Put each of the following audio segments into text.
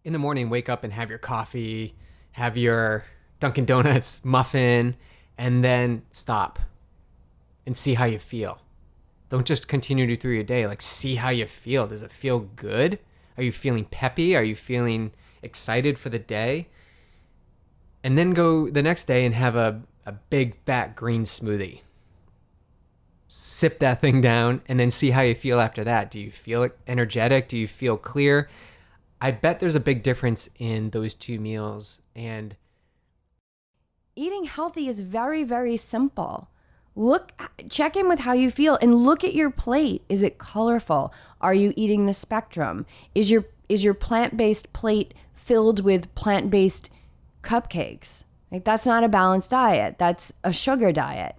in the morning, wake up and have your coffee, have your Dunkin' Donuts muffin, and then stop and see how you feel. Don't just continue through your day. Like, see how you feel. Does it feel good? Are you feeling peppy? Are you feeling excited for the day? And then go the next day and have a big fat green smoothie. Sip that thing down and then see how you feel after that. Do you feel energetic? Do you feel clear? I bet there's a big difference in those two meals. And eating healthy is very, very simple. Check in with how you feel and look at your plate. Is it colorful? Are you eating the spectrum? Is your plant-based plate filled with plant-based cupcakes? Like, that's not a balanced diet. That's a sugar diet.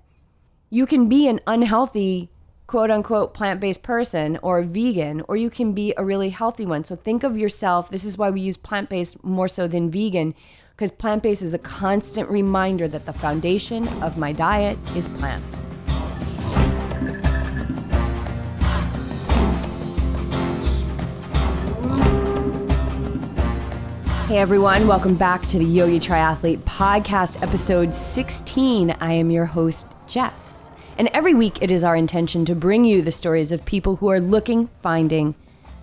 You can be an unhealthy, quote unquote, plant-based person or a vegan, or you can be a really healthy one. So think of yourself. This is why we use plant-based more so than vegan, because plant-based is a constant reminder that the foundation of my diet is plants. Hey everyone, welcome back to the Yogi Triathlete Podcast, episode 16. I am your host, Jess. And every week it is our intention to bring you the stories of people who are looking, finding,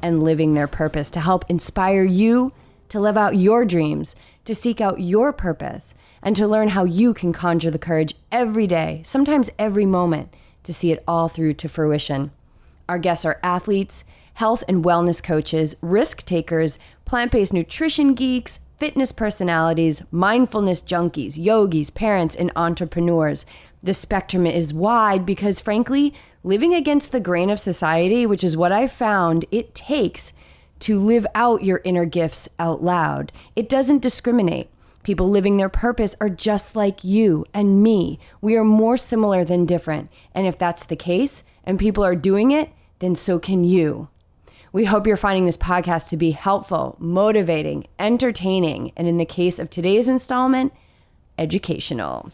and living their purpose to help inspire you to live out your dreams, to seek out your purpose, and to learn how you can conjure the courage every day, sometimes every moment, to see it all through to fruition. Our guests are athletes, health and wellness coaches, risk takers, plant-based nutrition geeks, fitness personalities, mindfulness junkies, yogis, parents, and entrepreneurs. The spectrum is wide because, frankly, living against the grain of society, which is what I've found it takes to live out your inner gifts out loud. It doesn't discriminate. People living their purpose are just like you and me. We are more similar than different. And if that's the case, and people are doing it, then so can you. We hope you're finding this podcast to be helpful, motivating, entertaining, and in the case of today's installment, educational.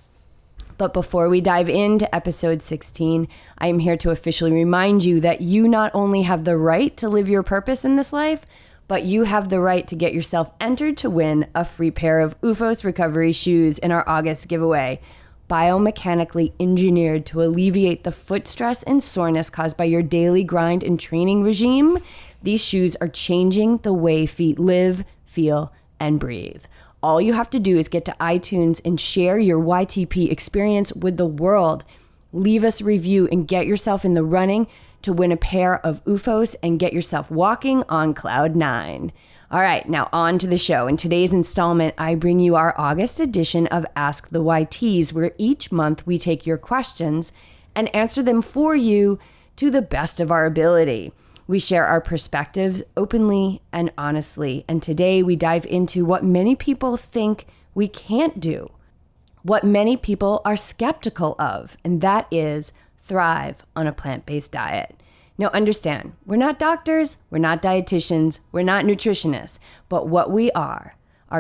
But before we dive into episode 16, I am here to officially remind you that you not only have the right to live your purpose in this life, but you have the right to get yourself entered to win a free pair of OOFOS recovery shoes in our August giveaway. Biomechanically engineered to alleviate the foot stress and soreness caused by your daily grind and training regime, these shoes are changing the way feet live, feel, and breathe. All you have to do is get to iTunes and share your YTP experience with the world. Leave us a review and get yourself in the running to win a pair of OOFOS and get yourself walking on cloud 9. All right, now on to the show. In today's installment, I bring you our August edition of Ask the YTs, where each month we take your questions and answer them for you to the best of our ability. We share our perspectives openly and honestly, and today we dive into what many people think we can't do, what many people are skeptical of, and that is thrive on a plant-based diet. Now understand, we're not doctors, we're not dietitians, we're not nutritionists, but what we are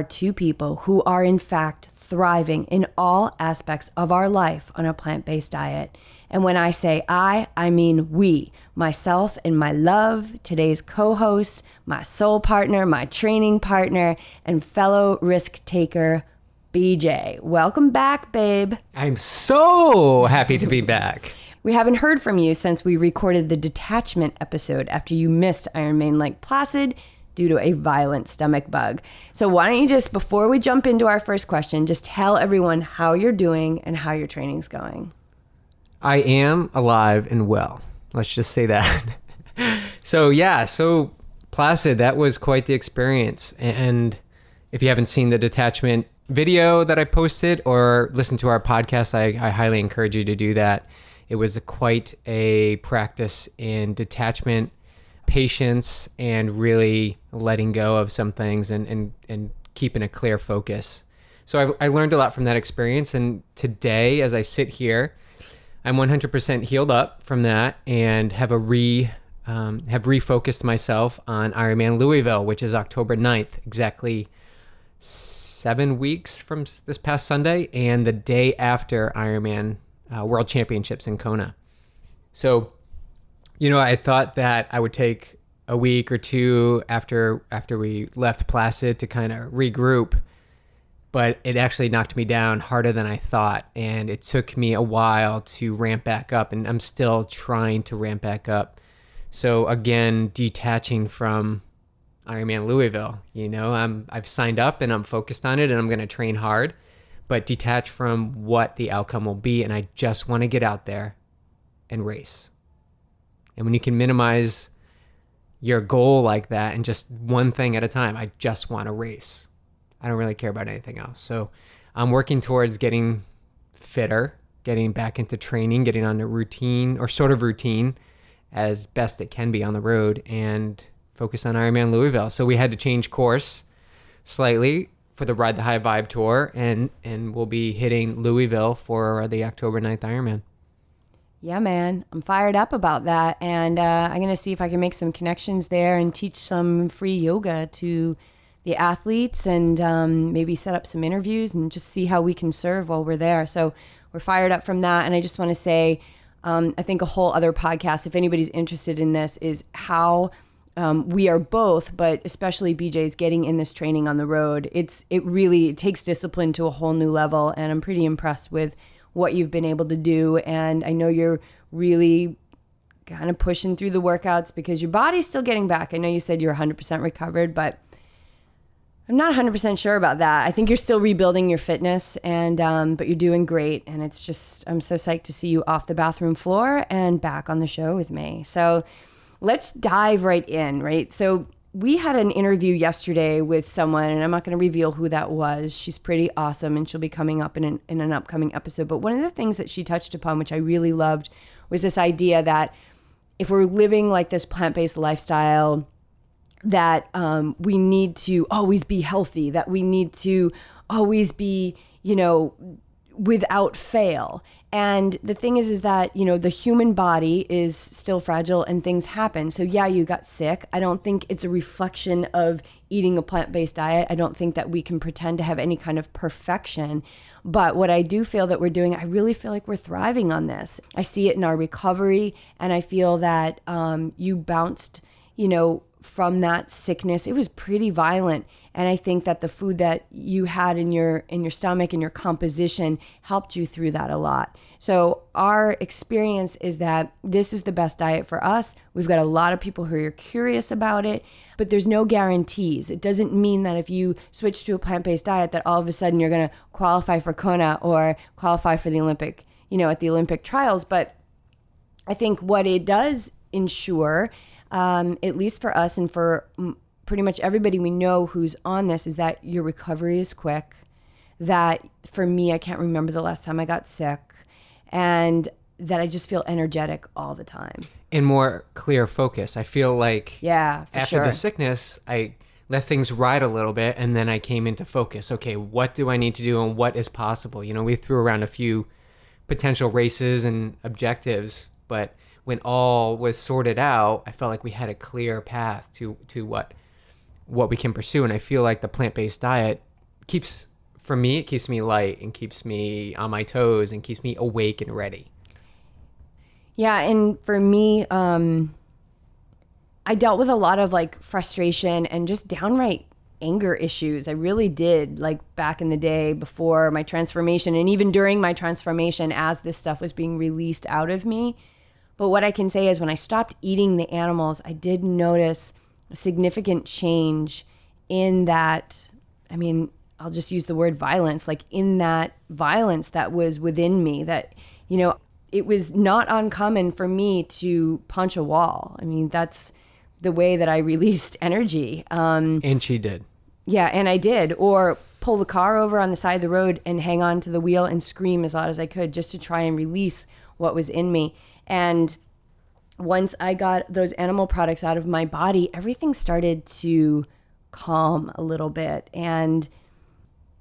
two people who are in fact thriving in all aspects of our life on a plant-based diet. And when I say I mean we, myself and my love, today's co-host, my soul partner, my training partner, and fellow risk taker, BJ. Welcome back, babe. I'm so happy to be back. We haven't heard from you since we recorded the detachment episode after you missed Ironman Lake Placid due to a violent stomach bug. So why don't you just, before we jump into our first question, just tell everyone how you're doing and how your training's going. I am alive and well. Let's just say that. So Placid, that was quite the experience. And if you haven't seen the detachment video that I posted or listened to our podcast, I highly encourage you to do that. It was quite a practice in detachment, patience, and really letting go of some things and keeping a clear focus. So I learned a lot from that experience. And today, as I sit here, I'm 100% healed up from that and have refocused myself on Ironman Louisville, which is October 9th, exactly 7 weeks from this past Sunday, and the day after Ironman World Championships in Kona. So, I thought that I would take a week or two after we left Placid to kind of regroup, but it actually knocked me down harder than I thought, and it took me a while to ramp back up, and I'm still trying to ramp back up. So again, detaching from Ironman Louisville, I've signed up and I'm focused on it and I'm going to train hard, but detach from what the outcome will be. And I just want to get out there and race. And when you can minimize your goal like that and just one thing at a time, I just want to race. I don't really care about anything else. So I'm working towards getting fitter, getting back into training, getting on a routine or sort of routine as best it can be on the road, and focus on Ironman Louisville. So we had to change course slightly for the Ride the High Vibe tour, and we'll be hitting Louisville for the October 9th Ironman. Yeah, man, I'm fired up about that. And I'm going to see if I can make some connections there and teach some free yoga to the athletes, and maybe set up some interviews and just see how we can serve while we're there. So we're fired up from that. And I just want to say, I think a whole other podcast, if anybody's interested in this, is how we are both, but especially BJ's getting in this training on the road. It really takes discipline to a whole new level. And I'm pretty impressed with what you've been able to do. And I know you're really kind of pushing through the workouts because your body's still getting back. I know you said you're 100% recovered, but I'm not 100% sure about that. I think you're still rebuilding your fitness, and but you're doing great. And it's just, I'm so psyched to see you off the bathroom floor and back on the show with me. So let's dive right in, right? So we had an interview yesterday with someone, and I'm not going to reveal who that was. She's pretty awesome, and she'll be coming up in an upcoming episode. But one of the things that she touched upon, which I really loved, was this idea that if we're living like this plant-based lifestyle, that we need to always be healthy, that we need to always be, without fail. And the thing is that, the human body is still fragile and things happen. So yeah, you got sick. I don't think it's a reflection of eating a plant-based diet. I don't think that we can pretend to have any kind of perfection. But what I do feel that we're doing, I really feel like we're thriving on this. I see it in our recovery, and I feel that you bounced, from that sickness. It was pretty violent. And I think that the food that you had in your stomach and your composition helped you through that a lot. So our experience is that this is the best diet for us. We've got a lot of people who are curious about it, but there's no guarantees. It doesn't mean that if you switch to a plant-based diet that all of a sudden you're going to qualify for Kona or qualify for the Olympic, at the Olympic trials. But I think what it does ensure, at least for us and for pretty much everybody we know who's on this, is that your recovery is quick. That for me, I can't remember the last time I got sick, and that I just feel energetic all the time. And more clear focus. I feel like after the sickness, I let things ride a little bit, and then I came into focus. Okay, what do I need to do and what is possible? We threw around a few potential races and objectives, but when all was sorted out, I felt like we had a clear path to what we can pursue. And I feel like the plant-based diet keeps me light and keeps me on my toes and keeps me awake and ready. Yeah, and for me, I dealt with a lot of frustration and just downright anger issues. I really did, back in the day before my transformation, and even during my transformation as this stuff was being released out of me. But what I can say is when I stopped eating the animals, I did notice a significant change in that. I mean, I'll just use the word violence, in that violence that was within me, that, it was not uncommon for me to punch a wall. I mean, that's the way that I released energy. And she did. Yeah, and I did. Or pull the car over on the side of the road and hang on to the wheel and scream as loud as I could just to try and release what was in me. And once I got those animal products out of my body, everything started to calm a little bit. And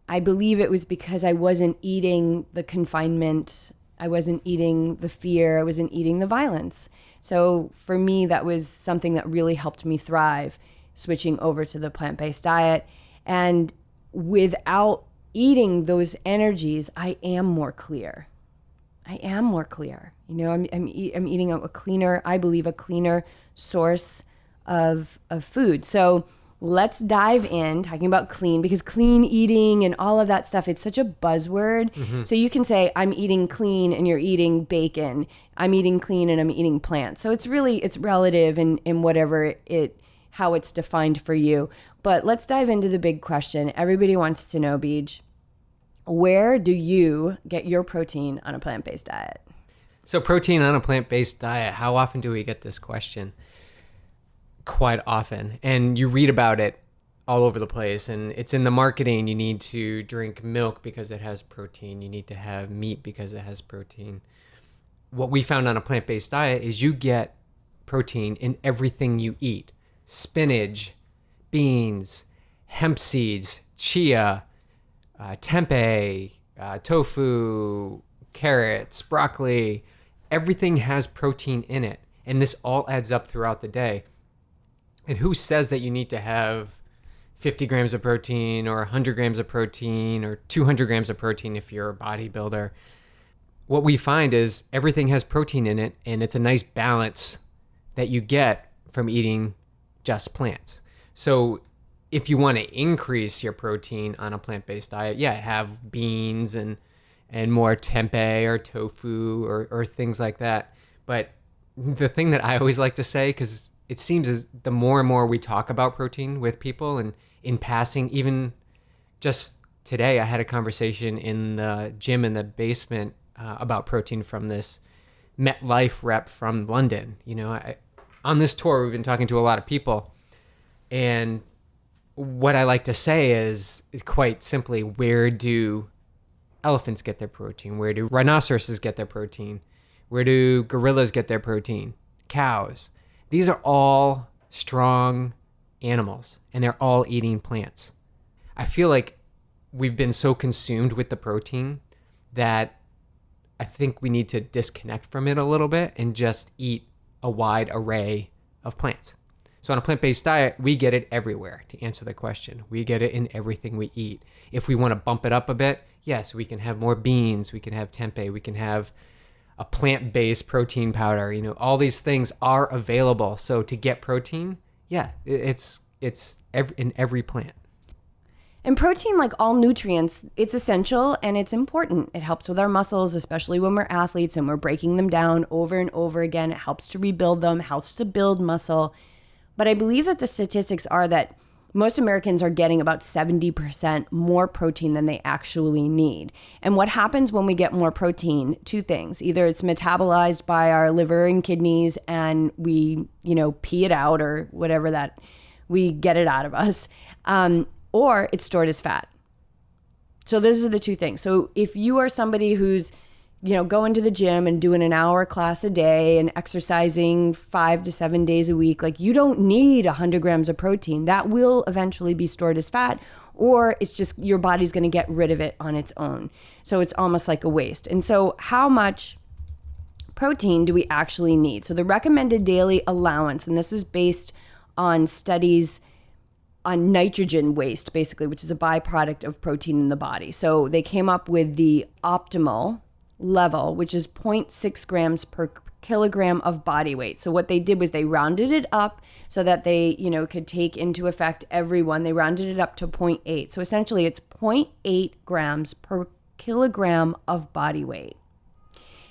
I believe it was because I wasn't eating the confinement, I wasn't eating the fear, I wasn't eating the violence. So for me, that was something that really helped me thrive, switching over to the plant-based diet. And without eating those energies, I am more clear. I'm eating a cleaner, I believe, a cleaner source of food. So let's dive in talking about clean, because clean eating and all of that stuff, it's such a buzzword. So you can say, I'm eating clean and you're eating bacon. I'm eating clean and I'm eating plants. So it's relative in whatever how it's defined for you. But let's dive into the big question. Everybody wants to know, Beej, where do you get your protein on a plant-based diet? So protein on a plant-based diet, how often do we get this question? Quite often. And you read about it all over the place, and it's in the marketing. You need to drink milk because it has protein. You need to have meat because it has protein. What we found on a plant-based diet is you get protein in everything you eat. Spinach, beans, hemp seeds, chia, tempeh, tofu, carrots, broccoli. Everything has protein in it. And this all adds up throughout the day. And who says that you need to have 50 grams of protein or 100 grams of protein or 200 grams of protein if you're a bodybuilder? What we find is everything has protein in it, and it's a nice balance that you get from eating just plants. So if you want to increase your protein on a plant-based diet, have beans and more tempeh or tofu or things like that. But the thing that I always like to say, because it seems as the more and more we talk about protein with people and in passing, even just today, I had a conversation in the gym in the basement about protein from this MetLife rep from London. On this tour, we've been talking to a lot of people, and what I like to say is quite simply, where do elephants get their protein? Where do rhinoceroses get their protein? Where do gorillas get their protein? Cows. These are all strong animals, and they're all eating plants. I feel like we've been so consumed with the protein that I think we need to disconnect from it a little bit and just eat a wide array of plants. So on a plant-based diet, we get it everywhere, to answer the question. We get it in everything we eat. If we want to bump it up a bit, yes, we can have more beans, we can have tempeh, we can have a plant-based protein powder. All these things are available. So to get protein, it's in every plant. And protein, like all nutrients, it's essential and it's important. It helps with our muscles, especially when we're athletes and we're breaking them down over and over again. It helps to rebuild them, helps to build muscle. But I believe that the statistics are that most Americans are getting about 70% more protein than they actually need. And what happens when we get more protein? Two things. Either it's metabolized by our liver and kidneys and we, pee it out or whatever that we get it out of us. Or it's stored as fat. So those are the two things. So if you are somebody who's, going to the gym and doing an hour class a day and exercising 5 to 7 days a week, like you don't need 100 grams of protein. That will eventually be stored as fat, or it's just your body's going to get rid of it on its own. So it's almost like a waste. And so how much protein do we actually need? So the recommended daily allowance, and this was based on studies on nitrogen waste, basically, which is a byproduct of protein in the body. So they came up with the optimal level, which is 0.6 grams per kilogram of body weight. So what they did was they rounded it up so that they, could take into effect everyone. They rounded it up to 0.8. So essentially it's 0.8 grams per kilogram of body weight.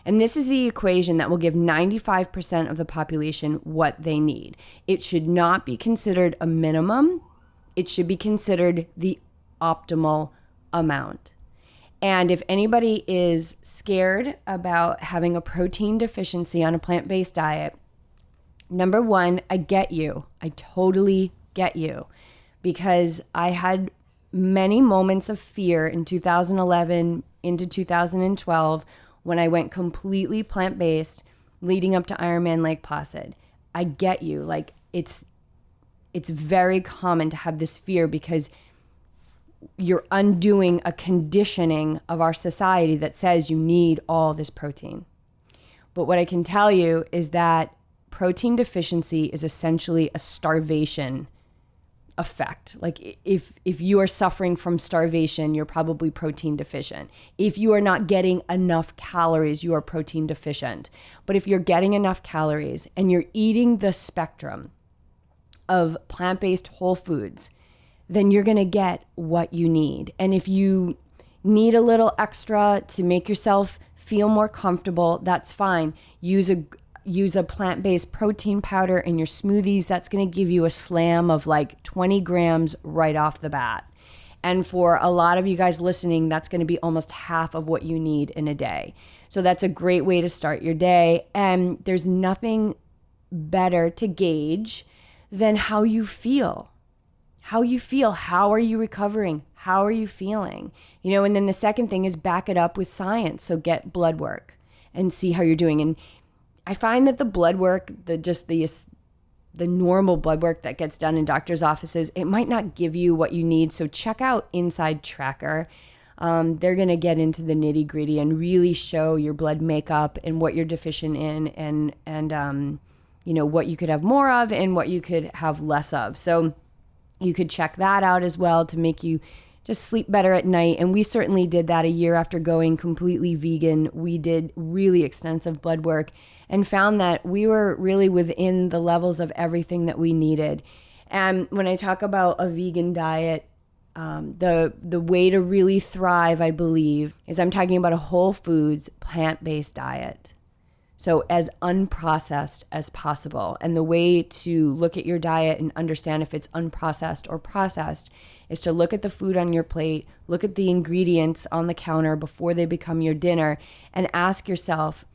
And this is the equation that will give 95% of the population what they need. It should not be considered a minimum. It should be considered the optimal amount. And if anybody is scared about having a protein deficiency on a plant-based diet, number one, I get you. I totally get you. Because I had many moments of fear in 2011 into 2012 when I went completely plant-based leading up to Ironman Lake Placid. I get you. Like it's very common to have this fear because you're undoing a conditioning of our society that says you need all this protein. But what I can tell you is that protein deficiency is essentially a starvation effect. Like if you are suffering from starvation, you're probably protein deficient. If you are not getting enough calories, you are protein deficient. But if you're getting enough calories and you're eating the spectrum, of plant-based whole foods, then you're going to get what you need. And if you need a little extra to make yourself feel more comfortable, that's fine. Use a plant-based protein powder in your smoothies. That's going to give you a slam of like 20 grams right off the bat. And for a lot of you guys listening, that's going to be almost half of what you need in a day. So that's a great way to start your day. And there's nothing better to gauge than how you feel. How you feel. How are you recovering? How are you feeling? You know, and then the second thing is back it up with science. So get blood work and see how you're doing. And I find that the blood work, the normal blood work that gets done in doctors' offices, it might not give you what you need. So check out Inside Tracker. They're going to get into the nitty gritty and really show your blood makeup and what you're deficient in and you know, what you could have more of and what you could have less of. So you could check that out as well to make you just sleep better at night. And we certainly did that a year after going completely vegan. We did really extensive blood work and found that we were really within the levels of everything that we needed. And when I talk about a vegan diet, the way to really thrive, I believe, is I'm talking about a whole foods, plant-based diet. So as unprocessed as possible. And the way to look at your diet and understand if it's unprocessed or processed is to look at the food on your plate, look at the ingredients on the counter before they become your dinner, and ask yourself,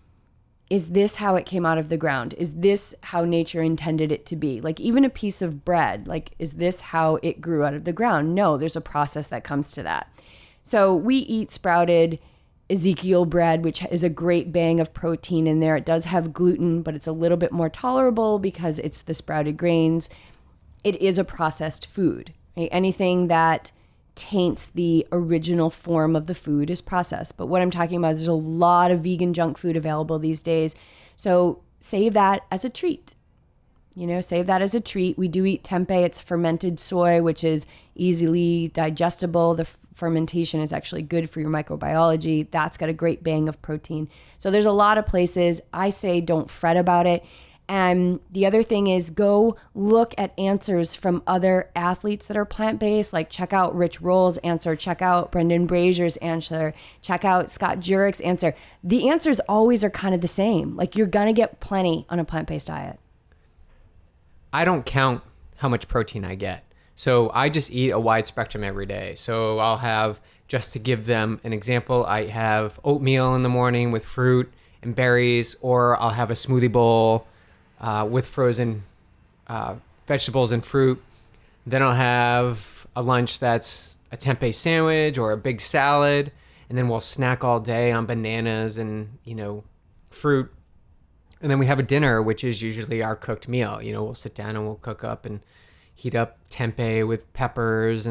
is this how it came out of the ground? Is this how nature intended it to be? Like even a piece of bread, like, is this how it grew out of the ground? No, there's a process that comes to that. So we eat sprouted Ezekiel bread, which is a great bang of protein in there. It does have gluten, but it's a little bit more tolerable because it's the sprouted grains. It is a processed food. Right? Anything that taints the original form of the food is processed. But what I'm talking about is there's a lot of vegan junk food available these days. So save that as a treat. You know, save that as a treat. We do eat tempeh. It's fermented soy, which is easily digestible. The fermentation is actually good for your microbiology. That's got a great bang of protein. So there's a lot of places. I say don't fret about it. And the other thing is go look at answers from other athletes that are plant-based, like check out Rich Roll's answer, check out Brendan Brazier's answer, check out Scott Jurek's answer. The answers always are kind of the same. Like you're going to get plenty on a plant-based diet. I don't count how much protein I get. So I just eat a wide spectrum every day. So I'll have, just to give them an example, I have oatmeal in the morning with fruit and berries, or I'll have a smoothie bowl with frozen vegetables and fruit. Then I'll have a lunch that's a tempeh sandwich or a big salad. And then we'll snack all day on bananas and, you know, fruit. And then we have a dinner, which is usually our cooked meal. You know, we'll sit down and we'll cook up and heat up tempeh with peppers,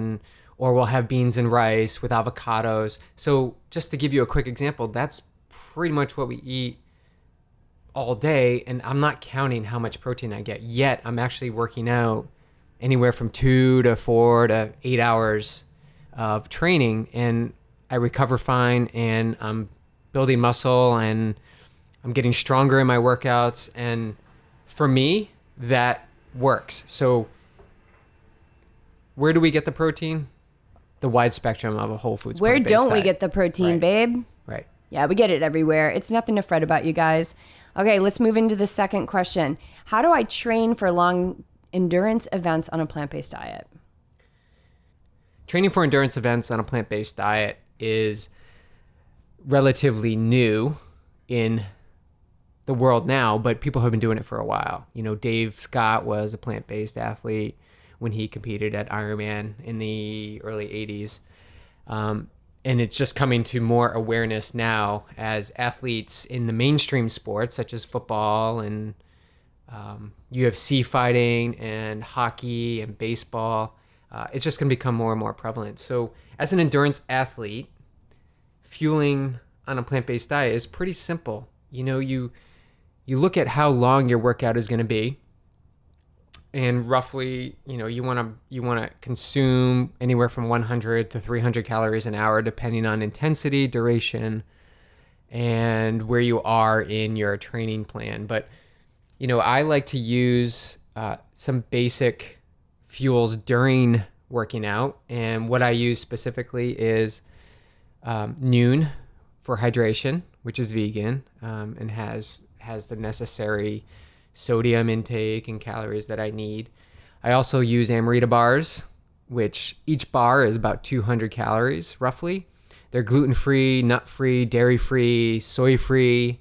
or we'll have beans and rice with avocados. So just to give you a quick example, that's pretty much what we eat all day. And I'm not counting how much protein I get. Yet I'm actually working out anywhere from 2 to 4 to 8 hours of training, and I recover fine, and I'm building muscle, and I'm getting stronger in my workouts. And for me, that works. So where do we get the protein? The wide spectrum of a whole foods Where plant-based don't we diet. get the protein, Right. babe? Right. Yeah, we get it everywhere. It's nothing to fret about, you guys. Okay, let's move into the second question. How do I train for long endurance events on a plant-based diet? Training for endurance events on a plant-based diet is relatively new in the world now, but people have been doing it for a while. You know, Dave Scott was a plant-based athlete when he competed at Ironman in the early 80s. And it's just coming to more awareness now as athletes in the mainstream sports, such as football and UFC fighting and hockey and baseball. It's just going to become more and more prevalent. So as an endurance athlete, fueling on a plant-based diet is pretty simple. You know, you look at how long your workout is going to be, and roughly, you know, you want to consume anywhere from 100 to 300 calories an hour, depending on intensity, duration, and where you are in your training plan. But, you know, I like to use some basic fuels during working out. And what I use specifically is noon for hydration, which is vegan, and has the necessary sodium intake and calories that I need. I also use Amarita bars, which each bar is about 200 calories roughly. They're gluten-free, nut-free, dairy-free, soy-free,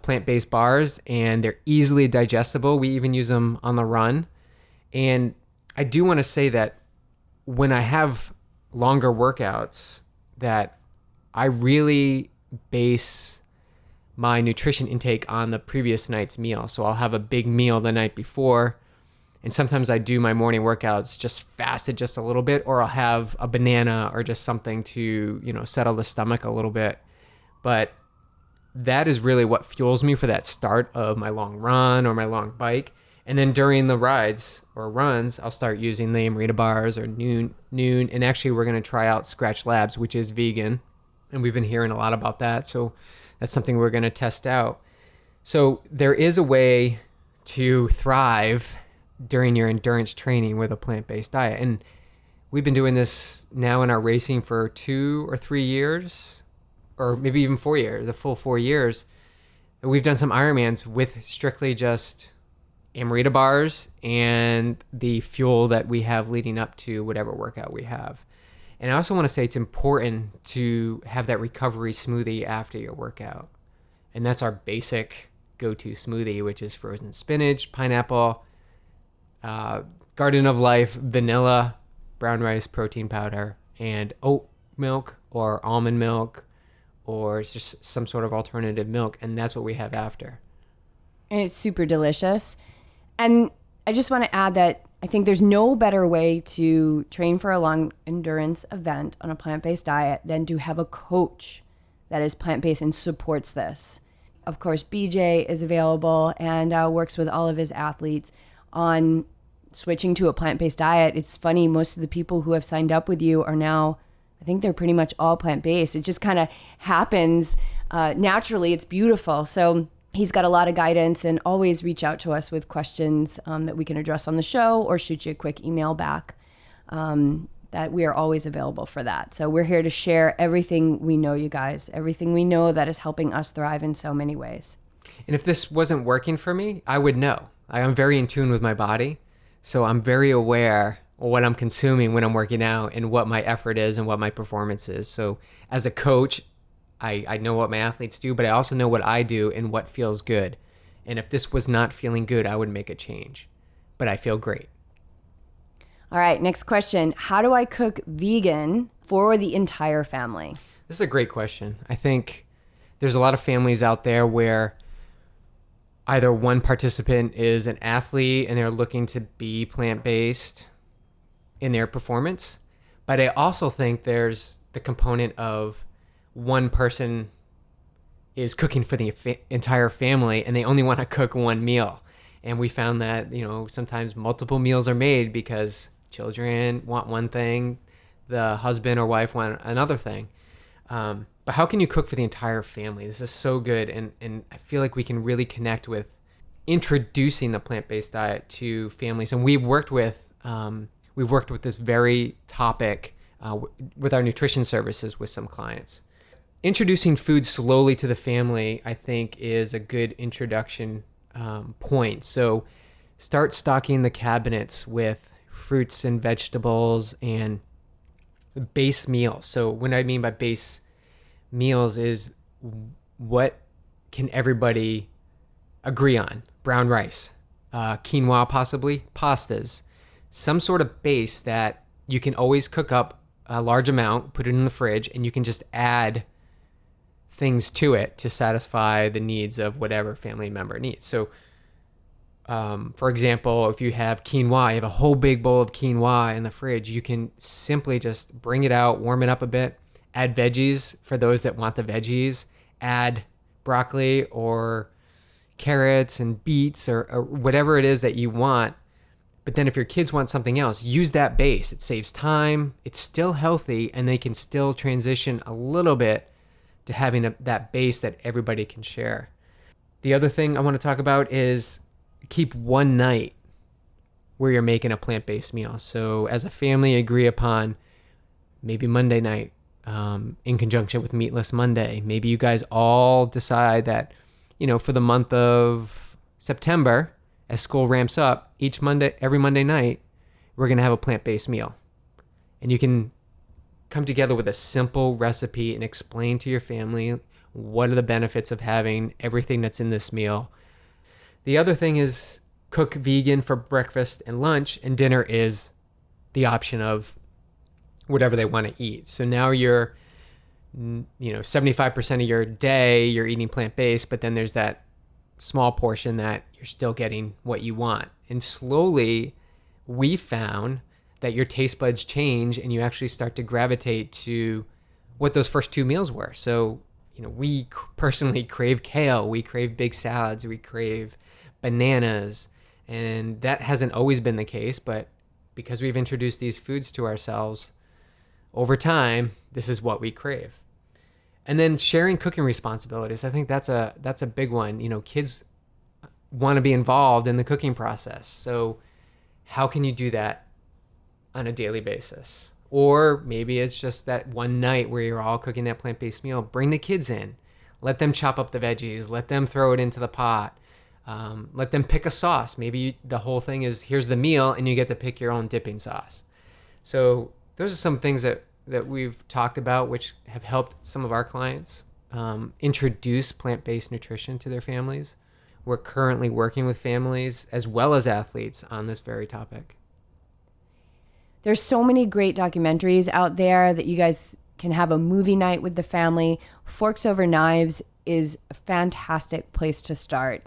plant-based bars, and they're easily digestible. We even use them on the run. And I do want to say that when I have longer workouts, that I really base my nutrition intake on the previous night's meal. So I'll have a big meal the night before, and sometimes I do my morning workouts just fasted just a little bit, or I'll have a banana or just something to, settle the stomach a little bit. But that is really what fuels me for that start of my long run or my long bike. And then during the rides or runs, I'll start using the Amarita bars or noon. And actually, we're going to try out Scratch Labs, which is vegan. And we've been hearing a lot about that. So that's something we're going to test out. So there is a way to thrive during your endurance training with a plant-based diet. And we've been doing this now in our racing for 2 or 3 years, or maybe even 4 years, the full 4 years. And we've done some Ironmans with strictly just Amarita bars and the fuel that we have leading up to whatever workout we have. And I also want to say it's important to have that recovery smoothie after your workout. And that's our basic go-to smoothie, which is frozen spinach, pineapple, Garden of Life, vanilla, brown rice, protein powder, and oat milk or almond milk, or it's just some sort of alternative milk. And that's what we have after. And it's super delicious. And I just want to add that I think there's no better way to train for a long endurance event on a plant-based diet than to have a coach that is plant-based and supports this. Of course, BJ is available and works with all of his athletes on switching to a plant-based diet. It's funny, most of the people who have signed up with you are now, I think they're pretty much all plant-based. It just kind of happens naturally. It's beautiful. So he's got a lot of guidance, and always reach out to us with questions that we can address on the show, or shoot you a quick email back. That we are always available for that. So we're here to share everything we know, you guys, everything we know that is helping us thrive in so many ways. And if this wasn't working for me, I would know. I am very in tune with my body. So I'm very aware of what I'm consuming when I'm working out and what my effort is and what my performance is. So as a coach, I know what my athletes do, but I also know what I do and what feels good. And if this was not feeling good, I would make a change. But I feel great. All right, next question. How do I cook vegan for the entire family? This is a great question. I think there's a lot of families out there where either one participant is an athlete and they're looking to be plant-based in their performance. But I also think there's the component of one person is cooking for the entire family and they only want to cook one meal. And we found that, sometimes multiple meals are made because children want one thing, the husband or wife want another thing. But how can you cook for the entire family? This is so good. And I feel like we can really connect with introducing the plant-based diet to families. And we've worked with this very topic with our nutrition services with some clients. Introducing food slowly to the family, I think, is a good introduction point. So start stocking the cabinets with fruits and vegetables and base meals. So what I mean by base meals is what can everybody agree on? Brown rice, quinoa possibly, pastas, some sort of base that you can always cook up a large amount, put it in the fridge, and you can just add things to it to satisfy the needs of whatever family member needs. So, for example, if you have quinoa, you have a whole big bowl of quinoa in the fridge, you can simply just bring it out, warm it up a bit, add veggies for those that want the veggies, add broccoli or carrots and beets or whatever it is that you want. But then if your kids want something else, use that base. It saves time, it's still healthy, and they can still transition a little bit to having that base that everybody can share. The other thing I want to talk about is keep one night where you're making a plant-based meal. So as a family, agree upon maybe Monday night, in conjunction with Meatless Monday. Maybe you guys all decide that, for the month of September, as school ramps up, every Monday night, we're going to have a plant-based meal. And you can come together with a simple recipe and explain to your family what are the benefits of having everything that's in this meal. The other thing is cook vegan for breakfast and lunch, and dinner is the option of whatever they want to eat. So now you're, 75% of your day, you're eating plant-based, but then there's that small portion that you're still getting what you want. And slowly we found that your taste buds change and you actually start to gravitate to what those first two meals were. So, we personally crave kale, we crave big salads, we crave bananas, and that hasn't always been the case, but because we've introduced these foods to ourselves over time, this is what we crave. And then sharing cooking responsibilities. I think that's a big one. Kids want to be involved in the cooking process. So how can you do that on a daily basis? Or maybe it's just that one night where you're all cooking that plant-based meal. Bring the kids in. Let them chop up the veggies. Let them throw it into the pot. Let them pick a sauce. Maybe the whole thing is, here's the meal, and you get to pick your own dipping sauce. So those are some things that we've talked about, which have helped some of our clients introduce plant-based nutrition to their families. We're currently working with families as well as athletes on this very topic. There's so many great documentaries out there that you guys can have a movie night with the family. Forks Over Knives is a fantastic place to start.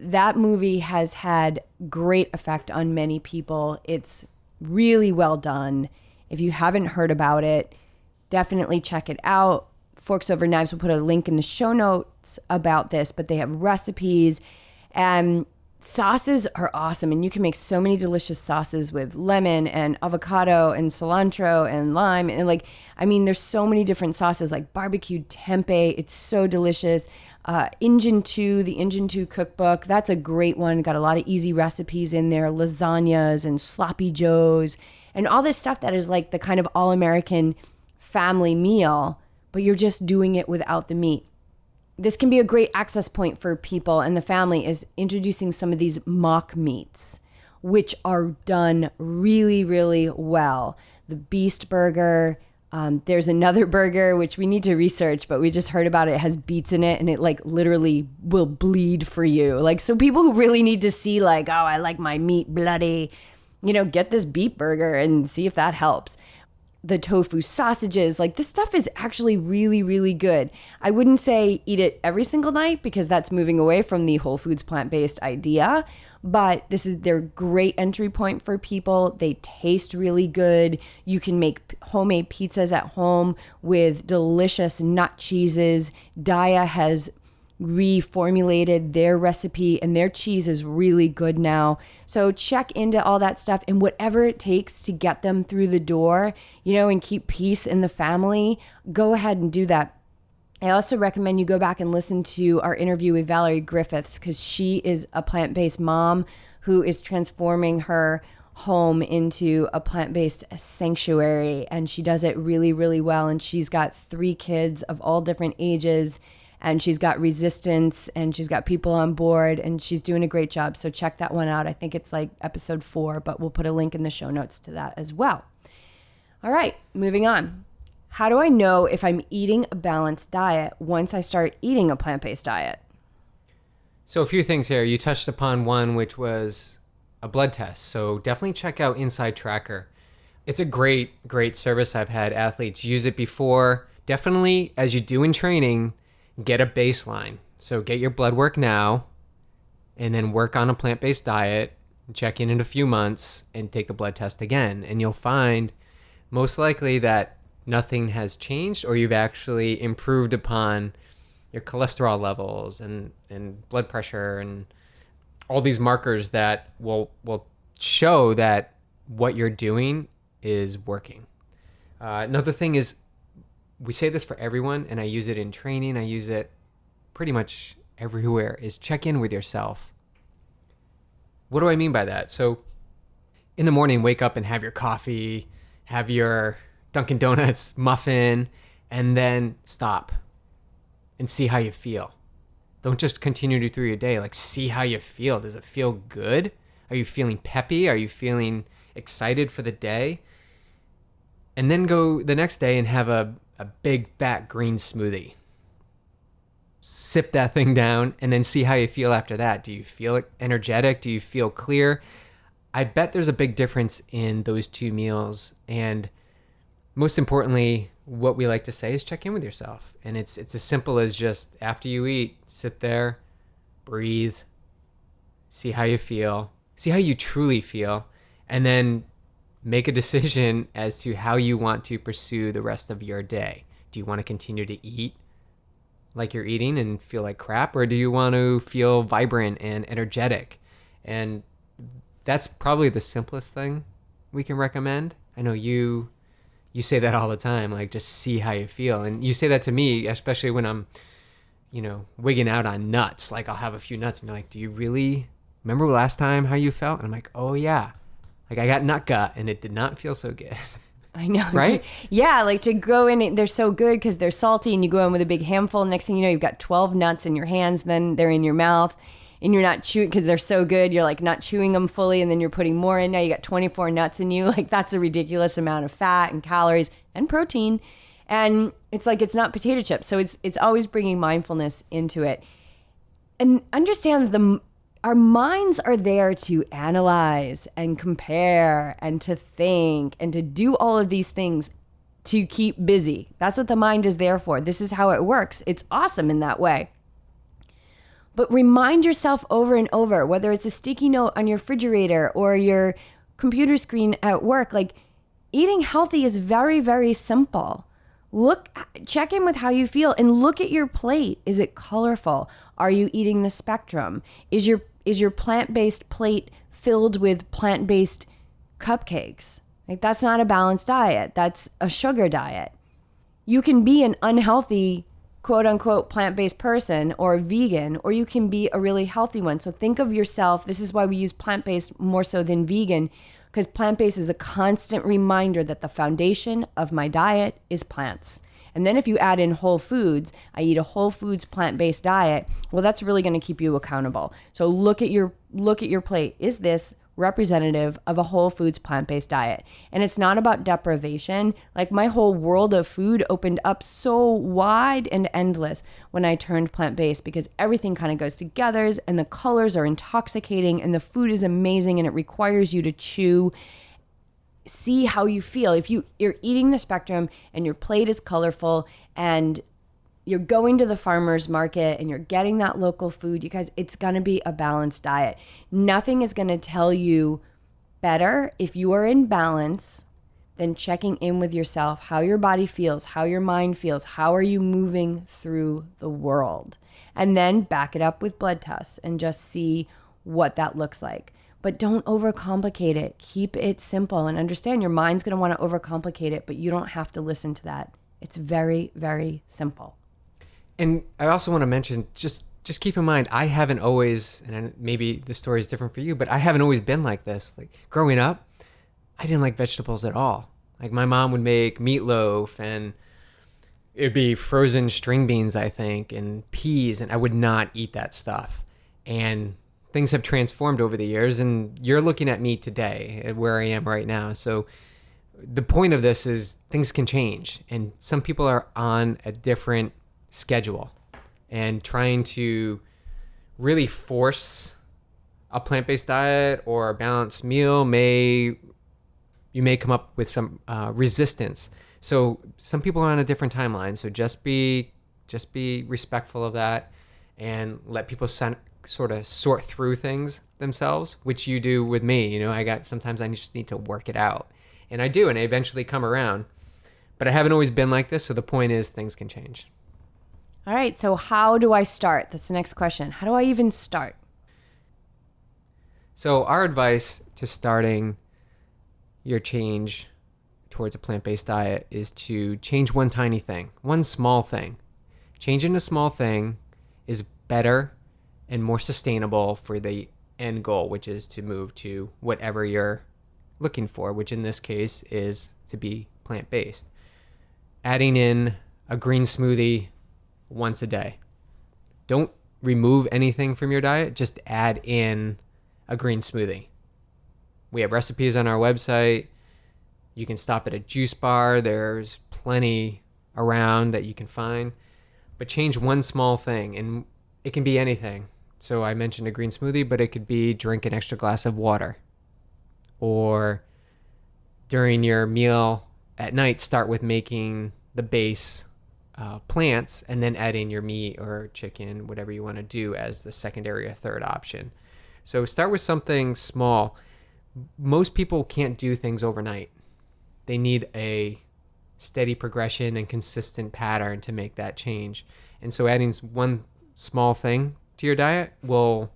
That movie has had great effect on many people. It's really well done. If you haven't heard about it, definitely check it out. Forks Over Knives, will put a link in the show notes about this, but they have recipes and sauces are awesome. And you can make so many delicious sauces with lemon and avocado and cilantro and lime. And there's so many different sauces, like barbecued tempeh. It's so delicious. Engine 2, the Engine 2 cookbook, that's a great one. Got a lot of easy recipes in there, lasagnas and sloppy joes and all this stuff that is like the kind of all-American family meal, but you're just doing it without the meat. This can be a great access point for people and the family, is introducing some of these mock meats, which are done really, really well. The Beast Burger. There's another burger, which we need to research, but we just heard about it. It has beets in it and it literally will bleed for you. So people who really need to see oh, I like my meat bloody, get this beet burger and see if that helps. The tofu sausages, this stuff is actually really, really good. I wouldn't say eat it every single night because that's moving away from the whole foods plant-based idea, but they're great entry point for people. They taste really good. You can make homemade pizzas at home with delicious nut cheeses. Daiya has reformulated their recipe and their cheese is really good now. So check into all that stuff and whatever it takes to get them through the door, and keep peace in the family, go ahead and do that. I also recommend you go back and listen to our interview with Valerie Griffiths, because she is a plant-based mom who is transforming her home into a plant-based sanctuary, and she does it really, really well. And she's got 3 kids of all different ages, and she's got resistance and she's got people on board and she's doing a great job. So check that one out. I think it's episode 4, but we'll put a link in the show notes to that as well. All right, moving on. How do I know if I'm eating a balanced diet once I start eating a plant-based diet? So a few things here. You touched upon one, which was a blood test. So definitely check out Inside Tracker. It's a great service. I've had athletes use it before. Definitely, as you do in training, get a baseline. So get your blood work now and then work on a plant-based diet, check in a few months and take the blood test again. And you'll find most likely that nothing has changed, or you've actually improved upon your cholesterol levels and blood pressure and all these markers that will show that what you're doing is working. Another thing is, we say this for everyone, and I use it in training, I use it pretty much everywhere, is check in with yourself. What do I mean by that? So in the morning, wake up and have your coffee, have your Dunkin' Donuts muffin, and then stop and see how you feel. Don't just continue through your day. Like, see how you feel. Does it feel good? Are you feeling peppy? Are you feeling excited for the day? And then go the next day and have a big fat green smoothie. Sip that thing down and then see how you feel after that. Do you feel energetic? Do you feel clear? I bet there's a big difference in those two meals. And most importantly, what we like to say is check in with yourself. And it's as simple as just after you eat, sit there, breathe, see how you feel, see how you truly feel, and then make a decision as to how you want to pursue the rest of your day. Do you want to continue to eat like you're eating and feel like crap, or do you want to feel vibrant and energetic? And that's probably the simplest thing we can recommend. I know you say that all the time, like, just see how you feel. And you say that to me, especially when I'm, wigging out on nuts. Like, I'll have a few nuts and you're like, do you really remember last time how you felt? And I'm like, oh yeah. Like, I got nut gut and it did not feel so good. I know. Right? Yeah, like to go in, they're so good because they're salty and you go in with a big handful. Next thing you know, you've got 12 nuts in your hands, then they're in your mouth. And you're not chewing because they're so good. You're like not chewing them fully, and then you're putting more in. Now you got 24 nuts in you. Like, that's a ridiculous amount of fat and calories and protein. And it's like, it's not potato chips. So it's always bringing mindfulness into it. And understand that our minds are there to analyze and compare and to think and to do all of these things to keep busy. That's what the mind is there for. This is how it works. It's awesome in that way. But remind yourself over and over, whether it's a sticky note on your refrigerator or your computer screen at work, like, eating healthy is very, very simple. Check in with how you feel and look at your plate. Is it colorful? Are you eating the spectrum? Is your plant-based plate filled with plant-based cupcakes? Like, that's not a balanced diet. That's a sugar diet. You can be an unhealthy quote unquote plant-based person or vegan, or you can be a really healthy one. So think of yourself. This is why we use plant-based more so than vegan, because plant-based is a constant reminder that the foundation of my diet is plants. And then if you add in whole foods, I eat a whole foods plant-based diet, well, that's really going to keep you accountable. So look at your plate. Is this representative of a whole foods plant-based diet? And it's not about deprivation. Like, my whole world of food opened up so wide and endless when I turned plant-based, because everything kind of goes together and the colors are intoxicating and the food is amazing and it requires you to chew. See how you feel. If you're eating the spectrum and your plate is colorful and you're going to the farmer's market and you're getting that local food, you guys, it's going to be a balanced diet. Nothing is going to tell you better if you are in balance than checking in with yourself, how your body feels, how your mind feels, how are you moving through the world? And then back it up with blood tests and just see what that looks like. But don't overcomplicate it. Keep it simple and understand your mind's going to want to overcomplicate it, but you don't have to listen to that. It's very, very simple. And I also want to mention, just keep in mind, I haven't always, and maybe the story is different for you, but I haven't always been like this. Like, growing up, I didn't like vegetables at all. Like, my mom would make meatloaf and it'd be frozen string beans, I think, and peas, and I would not eat that stuff. And things have transformed over the years, and you're looking at me today at where I am right now. So the point of this is things can change, and some people are on a different schedule, and trying to really force a plant-based diet or a balanced meal you may come up with some resistance. So some people are on a different timeline. So just be respectful of that and let people sort of sort through things themselves, which you do with me. Sometimes I just need to work it out, and I do, and I eventually come around, but I haven't always been like this. So the point is, things can change. All right. So how do I start? That's the next question. How do I even start? So our advice to starting your change towards a plant-based diet is to change one tiny thing, one small thing. Changing a small thing is better and more sustainable for the end goal, which is to move to whatever your looking for, which in this case is to be plant-based. Adding in a green smoothie once a day. Don't remove anything from your diet, just add in a green smoothie. We have recipes on our website. You can stop at a juice bar. There's plenty around that you can find. But change one small thing, and it can be anything. So I mentioned a green smoothie, but it could be drink an extra glass of water. Or during your meal at night, start with making the base plants and then add in your meat or chicken, whatever you want to do as the secondary or third option. So start with something small. Most people can't do things overnight. They need a steady progression and consistent pattern to make that change. And so adding one small thing to your diet will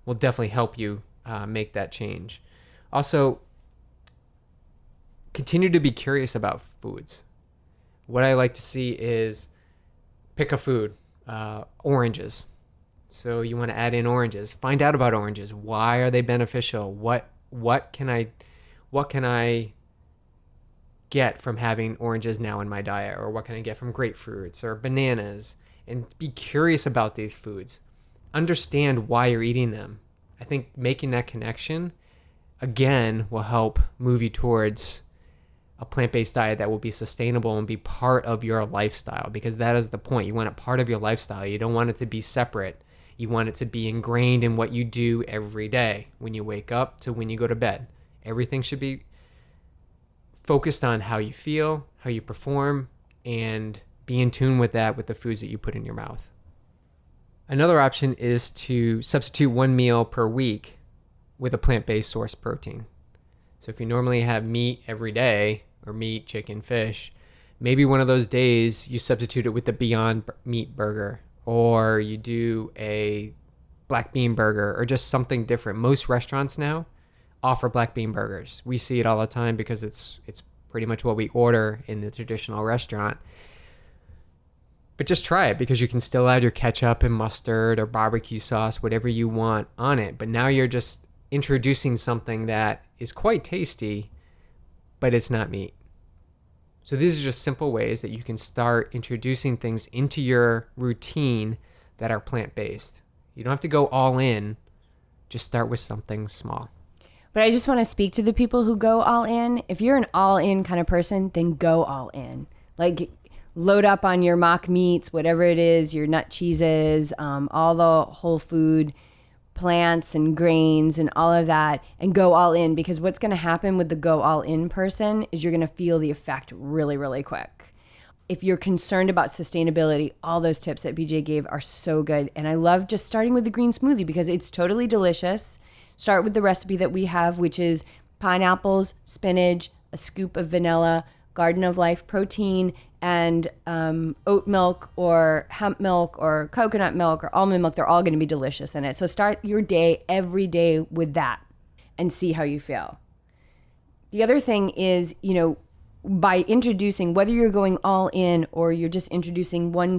definitely help you make that change. Also, continue to be curious about foods. What I like to see is pick a food, oranges. So you want to add in oranges. Find out about oranges. Why are they beneficial? What can I get from having oranges now in my diet? Or what can I get from grapefruits or bananas? And be curious about these foods. Understand why you're eating them. I think making that connection, again, will help move you towards a plant-based diet that will be sustainable and be part of your lifestyle, because that is the point. You want it part of your lifestyle. You don't want it to be separate. You want it to be ingrained in what you do every day, when you wake up to when you go to bed. Everything should be focused on how you feel, how you perform, and be in tune with that with the foods that you put in your mouth. Another option is to substitute one meal per week with a plant-based source protein. So if you normally have meat every day, or meat, chicken, fish, maybe one of those days you substitute it with the Beyond Meat burger, or you do a black bean burger, or just something different. Most restaurants now offer black bean burgers. We see it all the time because it's pretty much what we order in the traditional restaurant. But just try it, because you can still add your ketchup and mustard or barbecue sauce, whatever you want on it. But now you're just introducing something that is quite tasty, but it's not meat. So these are just simple ways that you can start introducing things into your routine that are plant-based. You don't have to go all in. Just start with something small. But I just want to speak to the people who go all in. If you're an all in kind of person, then go all in. Like, load up on your mock meats, whatever it is, your nut cheeses, all the whole food plants and grains and all of that, and go all in, because what's going to happen with the go all in person is you're going to feel the effect really, really quick. If you're concerned about sustainability, all those tips that BJ gave are so good. And I love just starting with the green smoothie because it's totally delicious. Start with the recipe that we have, which is pineapples, spinach, a scoop of vanilla, Garden of Life protein, and oat milk or hemp milk or coconut milk or almond milk. They're all going to be delicious in it. So start your day every day with that and see how you feel. The other thing is, by introducing, whether you're going all in or you're just introducing one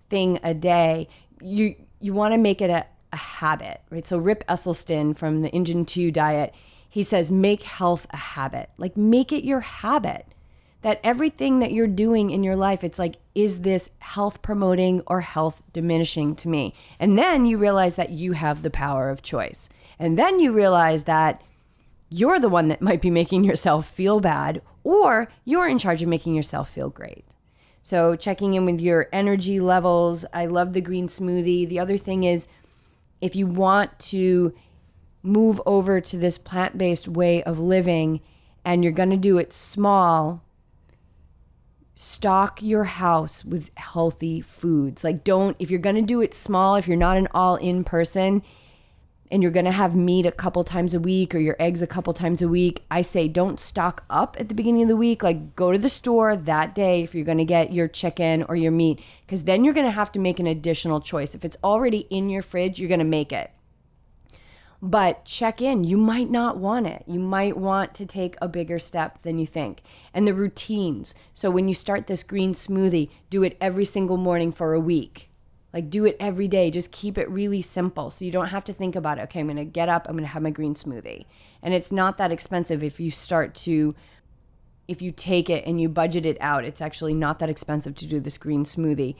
thing a day, you want to make it a habit, right? So Rip Esselstyn from the Engine 2 diet, he says, make health a habit. Like, make it your habit. That everything that you're doing in your life, it's like, is this health promoting or health diminishing to me? And then you realize that you have the power of choice. And then you realize that you're the one that might be making yourself feel bad, or you're in charge of making yourself feel great. So checking in with your energy levels. I love the green smoothie. The other thing is, if you want to move over to this plant-based way of living and you're going to do it small, stock your house with healthy foods. Like, if you're going to do it small, if you're not an all-in person and you're going to have meat a couple times a week or your eggs a couple times a week, I say don't stock up at the beginning of the week. Like, go to the store that day if you're going to get your chicken or your meat, because then you're going to have to make an additional choice. If it's already in your fridge, you're going to make it. But check in. You might not want it. You might want to take a bigger step than you think. And the routines. So when you start this green smoothie, do it every single morning for a week. Like do it every day. Just keep it really simple so you don't have to think about it. Okay, I'm going to get up, I'm going to have my green smoothie. And it's not that expensive if you take it and you budget it out. It's actually not that expensive to do this green smoothie.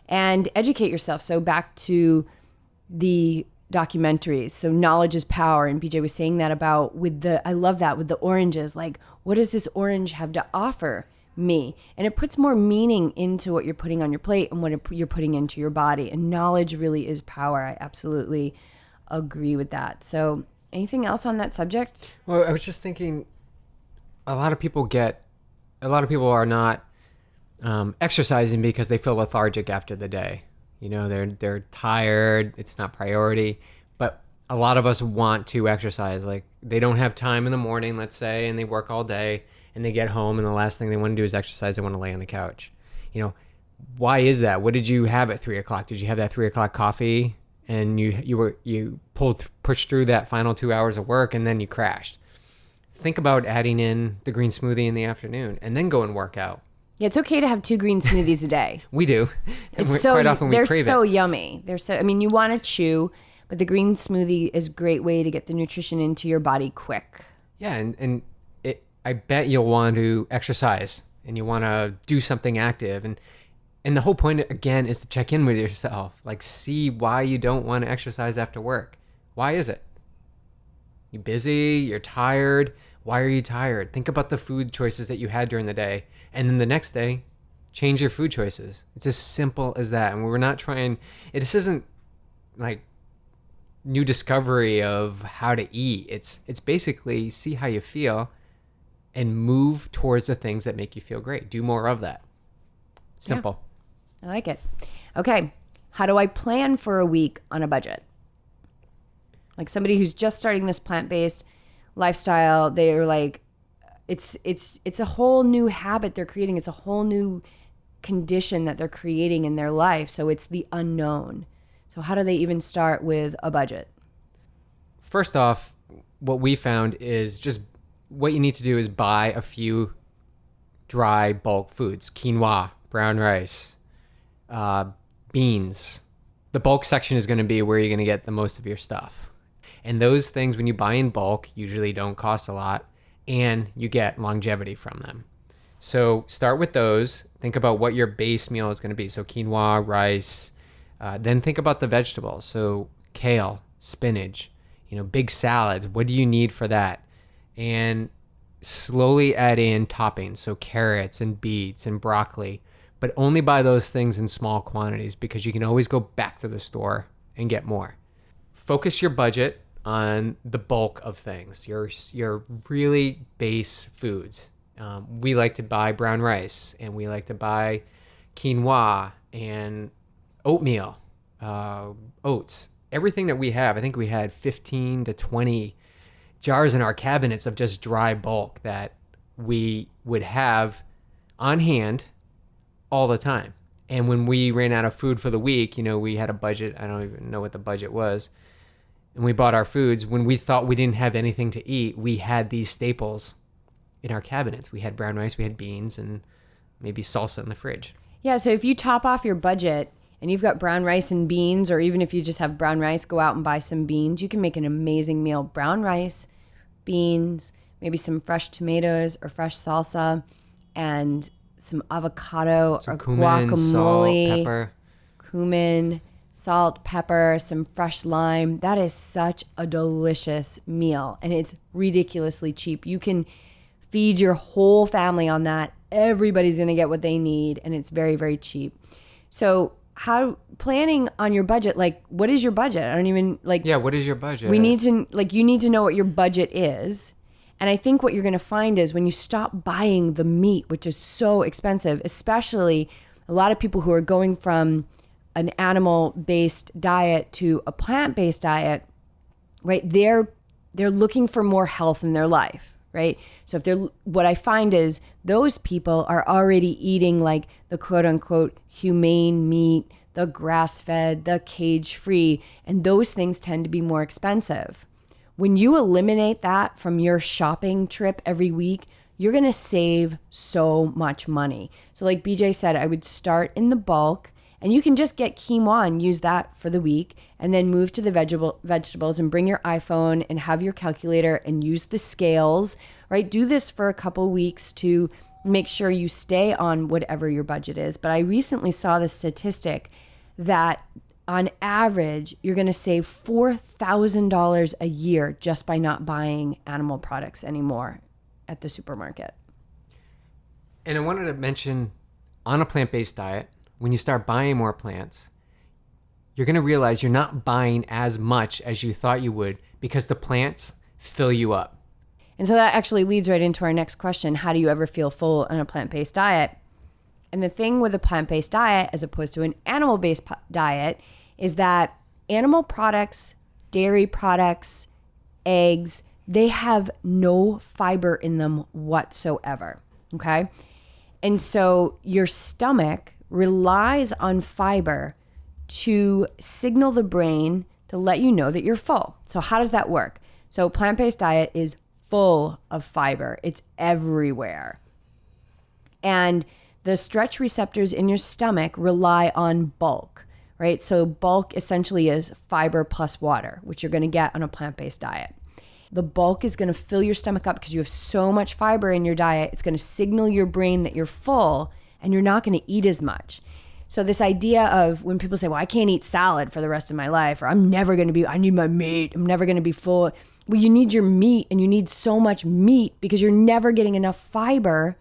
And educate yourself. So back to the documentaries. So knowledge is power. And BJ was saying that about I love that with the oranges. Like, what does this orange have to offer me? And it puts more meaning into what you're putting on your plate and what you're putting into your body. And knowledge really is power. I absolutely agree with that. So anything else on that subject? Well, I was just thinking, a lot of people are not exercising because they feel lethargic after the day. You know, they're tired. It's not priority. But a lot of us want to exercise. Like, they don't have time in the morning, let's say, and they work all day, and they get home, and the last thing they want to do is exercise. They want to lay on the couch. You know, why is that? What did you have at 3 o'clock? Did you have that 3 o'clock coffee, and you pushed through that final 2 hours of work, and then you crashed? Think about adding in the green smoothie in the afternoon, and then go and work out. Yeah, it's okay to have 2 green smoothies a day. We do. Quite often we crave it. They're so yummy. You want to chew, but the green smoothie is a great way to get the nutrition into your body quick. Yeah, and I bet you'll want to exercise and you want to do something active. And the whole point, again, is to check in with yourself. Like, see why you don't want to exercise after work. Why is it? You busy? You're tired? Why are you tired? Think about the food choices that you had during the day. And then the next day, change your food choices. It's as simple as that. And we're not trying, this isn't like new discovery of how to eat. It's basically see how you feel and move towards the things that make you feel great. Do more of that. Simple. Yeah, I like it. Okay. How do I plan for a week on a budget? Like somebody who's just starting this plant-based lifestyle, they're like, it's a whole new habit they're creating. It's a whole new condition that they're creating in their life. So it's the unknown. So how do they even start with a budget? First off, what we found is just what you need to do is buy a few dry bulk foods: quinoa, brown rice, beans. The bulk section is going to be where you're going to get the most of your stuff. And those things, when you buy in bulk, usually don't cost a lot, and you get longevity from them. So start with those. Think about what your base meal is going to be. So quinoa, rice. Then think about the vegetables. So kale, spinach, big salads. What do you need for that? And slowly add in toppings. So carrots and beets and broccoli. But only buy those things in small quantities, because you can always go back to the store and get more. Focus your budget on the bulk of things, your really base foods. We like to buy brown rice, and we like to buy quinoa and oatmeal, oats. Everything that we have, I think we had 15 to 20 jars in our cabinets of just dry bulk that we would have on hand all the time. And when we ran out of food for the week, we had a budget. I don't even know what the budget was. And we bought our foods. When we thought we didn't have anything to eat, we had these staples in our cabinets. We had brown rice, we had beans, and maybe salsa in the fridge. Yeah, so if you top off your budget and you've got brown rice and beans, or even if you just have brown rice, go out and buy some beans. You can make an amazing meal. Brown rice, beans, maybe some fresh tomatoes or fresh salsa, and some avocado or cumin, guacamole, salt, pepper. Cumin, salt, pepper, some fresh lime. That is such a delicious meal, and it's ridiculously cheap. You can feed your whole family on that. Everybody's going to get what they need, and it's very, very cheap. So how planning on your budget, like, what is your budget? I don't even Yeah, what is your budget? We need to, you need to know what your budget is. And I think what you're going to find is when you stop buying the meat, which is so expensive, especially a lot of people who are going from an animal-based diet to a plant-based diet, right? They're looking for more health in their life, right? So what I find is those people are already eating like the quote-unquote humane meat, the grass-fed, the cage-free, and those things tend to be more expensive. When you eliminate that from your shopping trip every week, you're going to save so much money. So like BJ said, I would start in the bulk And you can just get quinoa and use that for the week and then move to the vegetables and bring your iPhone and have your calculator and use the scales, right? Do this for a couple weeks to make sure you stay on whatever your budget is. But I recently saw the statistic that on average, you're going to save $4,000 a year just by not buying animal products anymore at the supermarket. And I wanted to mention, on a plant-based diet, when you start buying more plants, you're going to realize you're not buying as much as you thought you would because the plants fill you up. And so that actually leads right into our next question. How do you ever feel full on a plant-based diet? And the thing with a plant-based diet, as opposed to an animal-based diet, is that animal products, dairy products, eggs, they have no fiber in them whatsoever, okay? And so your stomach relies on fiber to signal the brain to let you know that you're full. So how does that work? So plant-based diet is full of fiber. It's everywhere. And the stretch receptors in your stomach rely on bulk, right? So bulk essentially is fiber plus water, which you're going to get on a plant-based diet. The bulk is going to fill your stomach up because you have so much fiber in your diet. It's going to signal your brain that you're full and you're not going to eat as much. So this idea of when people say, well, I can't eat salad for the rest of my life, or I need my meat, I'm never going to be full. Well, you need your meat, and you need so much meat because you're never getting enough fiber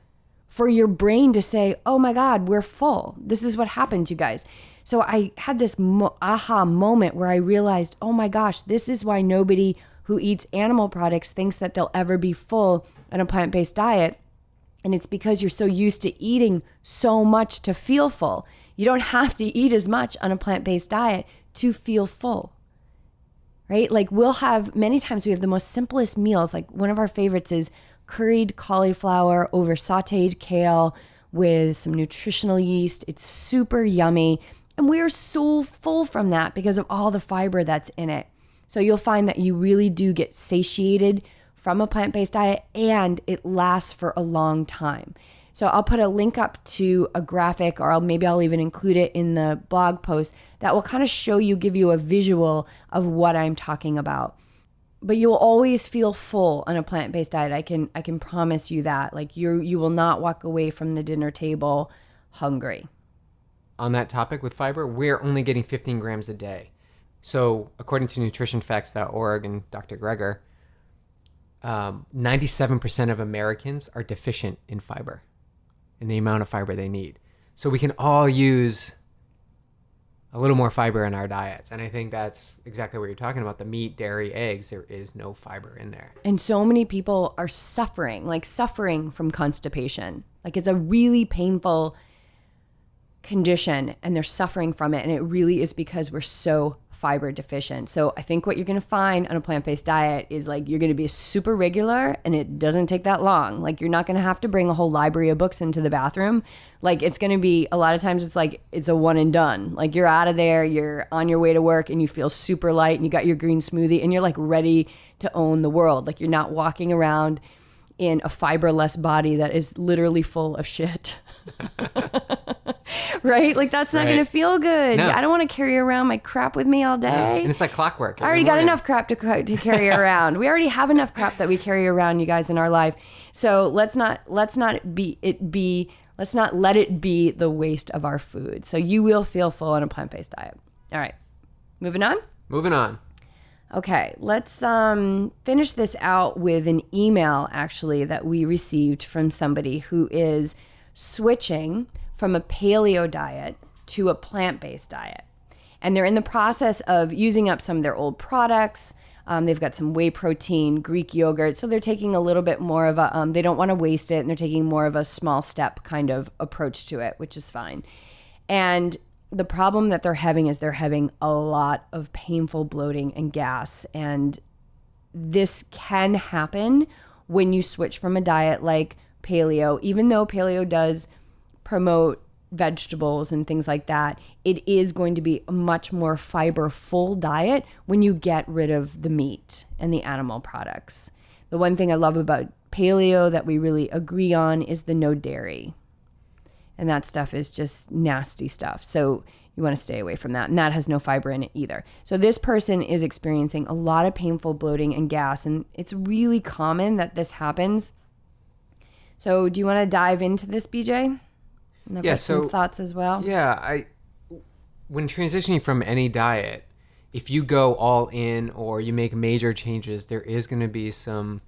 for your brain to say, oh my God, we're full. This is what happens, you guys. So I had this aha moment where I realized, oh my gosh, this is why nobody who eats animal products thinks that they'll ever be full on a plant-based diet. And it's because you're so used to eating so much to feel full. You don't have to eat as much on a plant-based diet to feel full, right? Like many times we have the most simplest meals. Like one of our favorites is curried cauliflower over sauteed kale with some nutritional yeast. It's super yummy. And we are so full from that because of all the fiber that's in it. So you'll find that you really do get satiated from a plant-based diet, and it lasts for a long time. So I'll put a link up to a graphic, or maybe I'll even include it in the blog post that will kind of give you a visual of what I'm talking about. But you will always feel full on a plant-based diet. I can promise you that. Like you will not walk away from the dinner table hungry. On that topic with fiber, we're only getting 15 grams a day. So according to nutritionfacts.org and Dr. Greger, 97% of Americans are deficient in fiber, in the amount of fiber they need. So we can all use a little more fiber in our diets. And I think that's exactly what you're talking about. The meat, dairy, eggs, there is no fiber in there. And so many people are suffering from constipation. Like it's a really painful condition and they're suffering from it. And it really is because we're so fiber deficient. So I think what you're going to find on a plant-based diet is like you're going to be super regular, and it doesn't take that long. Like you're not going to have to bring a whole library of books into the bathroom. Like it's going to be, a lot of times it's like it's a one and done. Like you're out of there, you're on your way to work and you feel super light and you got your green smoothie and you're like ready to own the world. Like you're not walking around in a fiberless body that is literally full of shit. Right? Like that's not going to feel good. No. I don't want to carry around my crap with me all day. No. And it's like clockwork. I already got enough crap to carry around. We already have enough crap that we carry around, you guys, in our life. So let's not let it be the waste of our food. So you will feel full on a plant-based diet. All right. Moving on. Okay, let's finish this out with an email actually that we received from somebody who is switching from a paleo diet to a plant-based diet. And they're in the process of using up some of their old products. They've got some whey protein, Greek yogurt. So they're taking a little bit more of a, they don't want to waste it. And they're taking more of a small step kind of approach to it, which is fine. And the problem that they're having is they're having a lot of painful bloating and gas. And this can happen when you switch from a diet like paleo. Even though paleo does promote vegetables and things like that, it is going to be a much more fiber full diet when you get rid of the meat and the animal products. The one thing I love about paleo that we really agree on is the no dairy. And that stuff is just nasty stuff. So you want to stay away from that. And that has no fiber in it either. So this person is experiencing a lot of painful bloating and gas. And it's really common that this happens. So do you want to dive into this, BJ? And I've got some thoughts as well. Yeah, when transitioning from any diet, if you go all in or you make major changes, there is going to be some,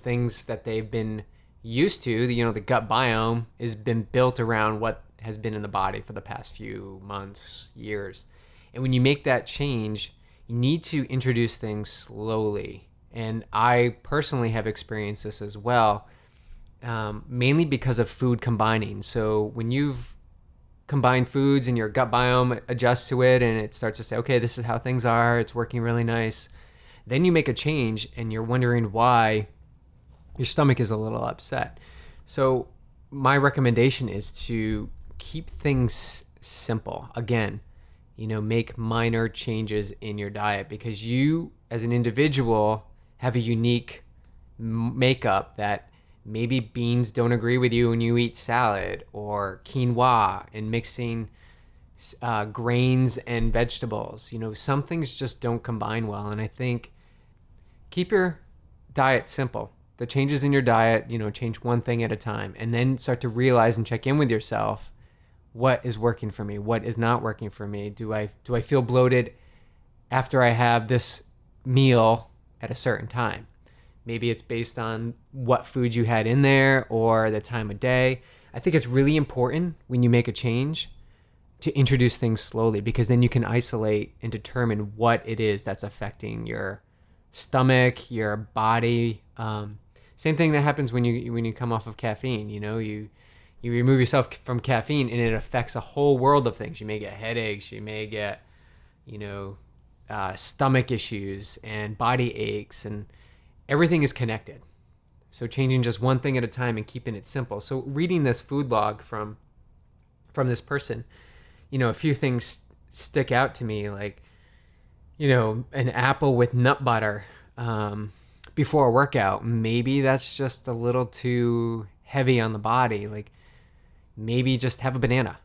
things that they've been used to. The gut biome has been built around what has been in the body for the past few months, years. And when you make that change, you need to introduce things slowly. And I personally have experienced this as well, mainly because of food combining. So when you've combined foods and your gut biome adjusts to it and it starts to say, okay, this is how things are, it's working really nice. Then you make a change and you're wondering why your stomach is a little upset. So my recommendation is to keep things simple. Again, make minor changes in your diet because you as an individual have a unique makeup that maybe beans don't agree with you when you eat salad, or quinoa, and mixing grains and vegetables. Some things just don't combine well. And I think keep your diet simple. The changes in your diet, change one thing at a time, and then start to realize and check in with yourself. What is working for me? What is not working for me? Do I feel bloated after I have this meal at a certain time? Maybe it's based on what food you had in there or the time of day. I think it's really important when you make a change to introduce things slowly, because then you can isolate and determine what it is that's affecting your stomach, your body. Same thing that happens when you come off of caffeine. You remove yourself from caffeine and it affects a whole world of things. You may get headaches, you may get, stomach issues and body aches, and everything is connected. So changing just one thing at a time and keeping it simple. So reading this food log from this person, a few things stick out to me, like, an apple with nut butter before a workout. Maybe that's just a little too heavy on the body. Like, maybe just have a banana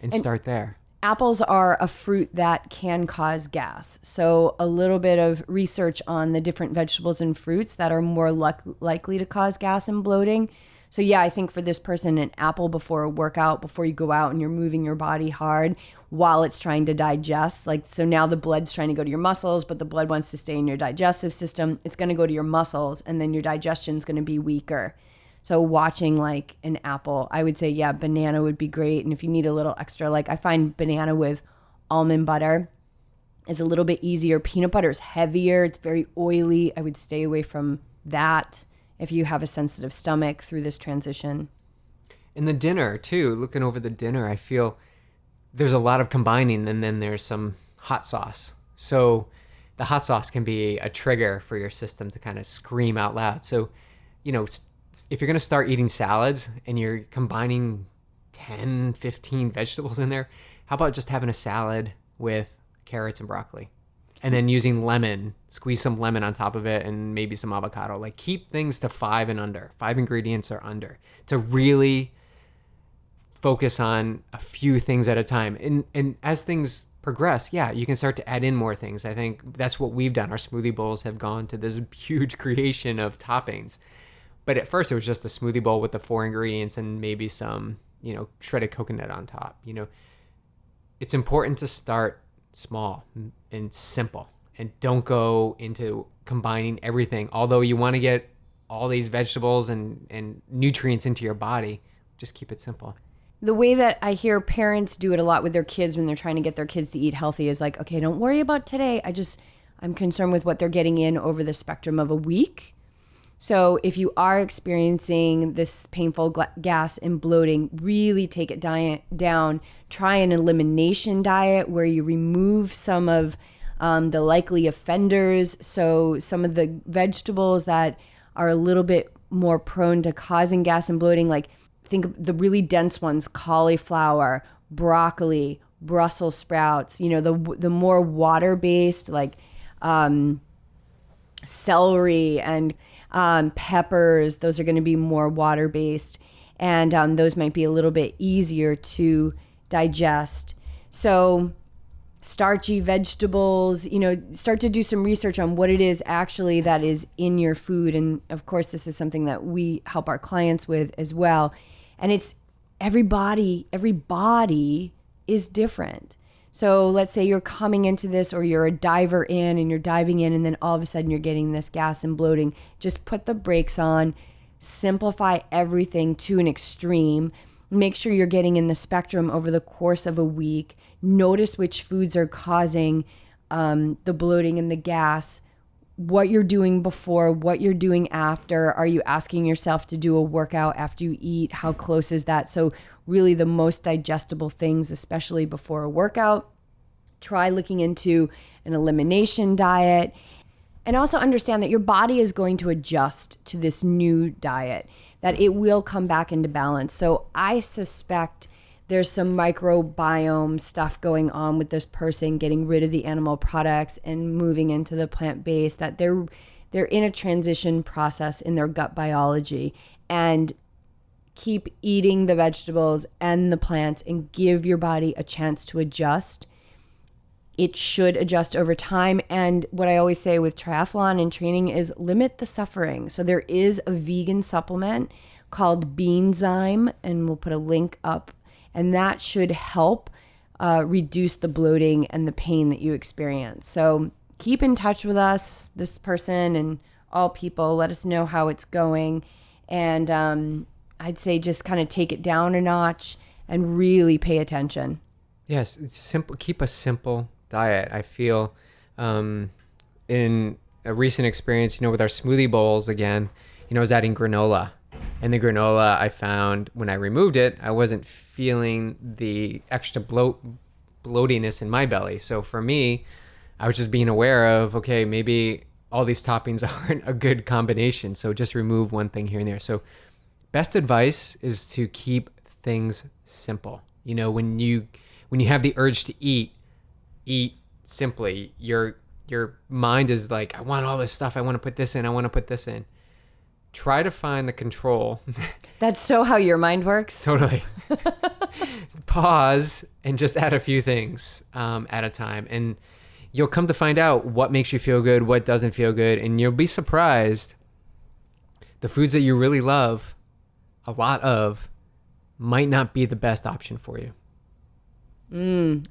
and start there. Apples are a fruit that can cause gas. So a little bit of research on the different vegetables and fruits that are more likely to cause gas and bloating. So yeah, I think for this person, an apple before a workout, before you go out and you're moving your body hard while it's trying to digest. So now the blood's trying to go to your muscles, but the blood wants to stay in your digestive system. It's going to go to your muscles, and then your digestion's going to be weaker. So watching like an apple, I would say, yeah, banana would be great. And if you need a little extra, like I find banana with almond butter is a little bit easier. Peanut butter is heavier. It's very oily. I would stay away from that if you have a sensitive stomach through this transition. In the dinner too, looking over the dinner, I feel there's a lot of combining, and then there's some hot sauce. So the hot sauce can be a trigger for your system to kind of scream out loud. So, if you're going to start eating salads and you're combining 10, 15 vegetables in there, how about just having a salad with carrots and broccoli? And then using lemon, squeeze some lemon on top of it, and maybe some avocado. Like, keep things to 5 and under. 5 ingredients or under, to really focus on a few things at a time. And as things progress, yeah, you can start to add in more things. I think that's what we've done. Our smoothie bowls have gone to this huge creation of toppings. But at first it was just a smoothie bowl with the 4 ingredients and maybe some, shredded coconut on top. It's important to start small and simple, and don't go into combining everything. Although you want to get all these vegetables and nutrients into your body, just keep it simple. The way that I hear parents do it a lot with their kids when they're trying to get their kids to eat healthy is like, okay, don't worry about today. I'm concerned with what they're getting in over the spectrum of a week. So if you are experiencing this painful gas and bloating, really take it down. Try an elimination diet where you remove some of the likely offenders. So some of the vegetables that are a little bit more prone to causing gas and bloating, like think of the really dense ones: cauliflower, broccoli, Brussels sprouts, the more water-based, like celery and peppers. Those are going to be more water-based. and those might be a little bit easier to digest. So starchy vegetables, start to do some research on what it is actually that is in your food. And of course, this is something that we help our clients with as well. And it's every body is different. So let's say you're coming into this, or you're a diver in and you're diving in, and then all of a sudden you're getting this gas and bloating. Just put the brakes on, simplify everything to an extreme. Make sure you're getting in the spectrum over the course of a week. Notice which foods are causing the bloating and the gas, what you're doing before, what you're doing after. Are you asking yourself to do a workout after you eat? How close is that? So really the most digestible things, especially before a workout. Try looking into an elimination diet. And also understand that your body is going to adjust to this new diet, that it will come back into balance. So I suspect there's some microbiome stuff going on with this person, getting rid of the animal products and moving into the plant-based, that they're in a transition process in their gut biology. And keep eating the vegetables and the plants and give your body a chance to adjust. It should adjust over time. And what I always say with triathlon and training is limit the suffering. So there is a vegan supplement called Beanzyme, and we'll put a link up. And that should help reduce the bloating and the pain that you experience. So keep in touch with us, this person and all people. Let us know how it's going. And I'd say just kind of take it down a notch and really pay attention. Yes, it's simple. Keep a simple diet. I feel in a recent experience, with our smoothie bowls again, I was adding granola. And the granola, I found when I removed it, I wasn't feeling the extra bloatiness in my belly. So for me, I was just being aware of, okay, maybe all these toppings aren't a good combination. So just remove one thing here and there. So best advice is to keep things simple. When you have the urge to eat simply. Your mind is like, I want all this stuff. I want to put this in. I want to put this in. Try to find the control. That's so how your mind works. Totally. Pause and just add a few things at a time. And you'll come to find out what makes you feel good, what doesn't feel good. And you'll be surprised. The foods that you really love, a lot of, might not be the best option for you.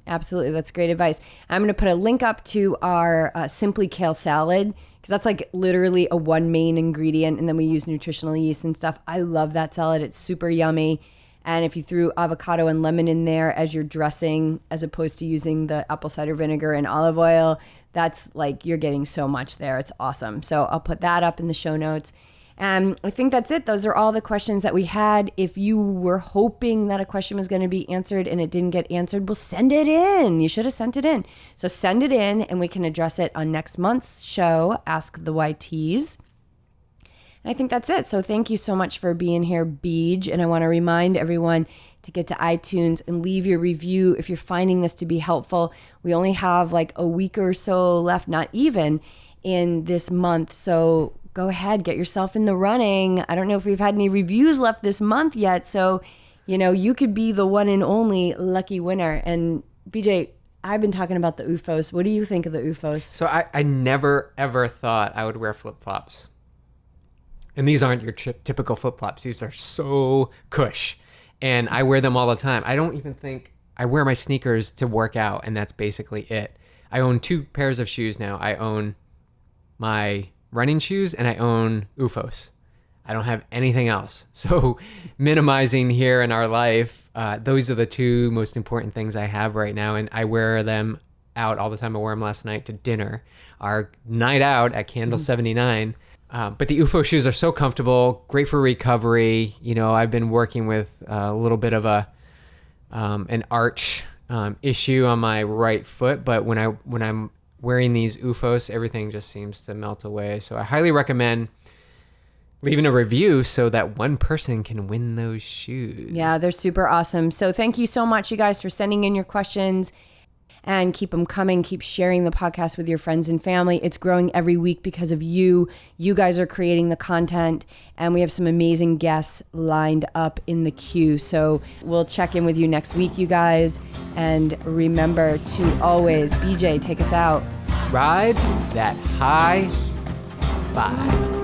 Absolutely. That's great advice. I'm going to put a link up to our Simply Kale salad, because that's like literally a one main ingredient. And then we use nutritional yeast and stuff. I love that salad. It's super yummy. And if you threw avocado and lemon in there as your dressing, as opposed to using the apple cider vinegar and olive oil, that's like, you're getting so much there. It's awesome. So I'll put that up in the show notes. And I think that's it. Those are all the questions that we had. If you were hoping that a question was going to be answered and it didn't get answered, well, send it in. You should have sent it in. So send it in and we can address it on next month's show, Ask the YTs. And I think that's it. So thank you so much for being here, Beej. And I want to remind everyone to get to iTunes and leave your review if you're finding this to be helpful. We only have like a week or so left, not even, in this month. So go ahead, get yourself in the running. I don't know if we've had any reviews left this month yet. So, you could be the one and only lucky winner. And BJ, I've been talking about the OOFOS. What do you think of the OOFOS? So I never, ever thought I would wear flip-flops. And these aren't your typical flip-flops. These are so cush. And I wear them all the time. I don't even think I wear my sneakers to work out, and that's basically it. I own 2 pairs of shoes now. I own my running shoes and I own OOFOS. I don't have anything else. So minimizing here in our life, those are the 2 most important things I have right now. And I wear them out all the time. I wore them last night to dinner, our night out at Candle 79. But the OOFOS shoes are so comfortable, great for recovery. I've been working with a little bit of an arch issue on my right foot, but when I'm wearing these OOFOS, everything just seems to melt away. So I highly recommend leaving a review so that one person can win those shoes. Yeah, they're super awesome. So thank you so much, you guys, for sending in your questions. and keep them coming. Keep sharing the podcast with your friends and family. It's growing every week because of you. You guys are creating the content, and we have some amazing guests lined up in the queue. So we'll check in with you next week, you guys. And remember to always, BJ, take us out. Ride that high vibe.